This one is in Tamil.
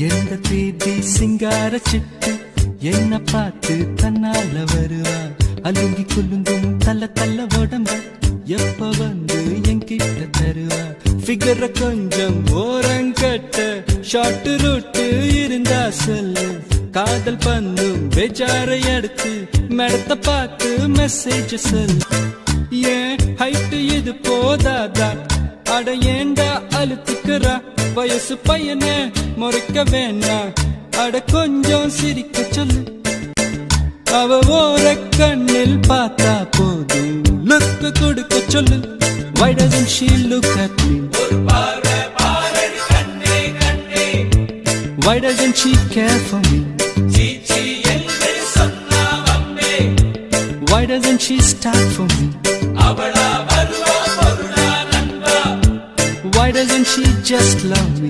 எந்த பேபி சிங்கார சிட்டு என்ன பார்த்து தன்னால வருவா அலுங்கி குலுங்கும் தள்ள தள்ள உடம்ப எப்ப வந்து என்கிட்ட தருவா ஃபிகர கொஞ்சம் ஓரங்கட்ட ஷார்ட் ரூட்டு இருந்தா சொல்லு காதல் பண்ணும் பெஜாரை அடுத்து மேடத்தை பார்த்து மெசேஜ் சொல்லு ஏன் ஹைட் இது போதாதா அட ஏண்டா அழுத்துக்கிறா வயசு பையனை முறைக்க வேணாம் அட கொஞ்சம் சிரிக்க சொல்லு அவ ஓர கண்ணில் பார்த்தா போதும் லுக்கு கொடுக்க சொல்லு Why doesn't she look at me? Why doesn't she care for me? Why doesn't she start for me? Why doesn't she just love me?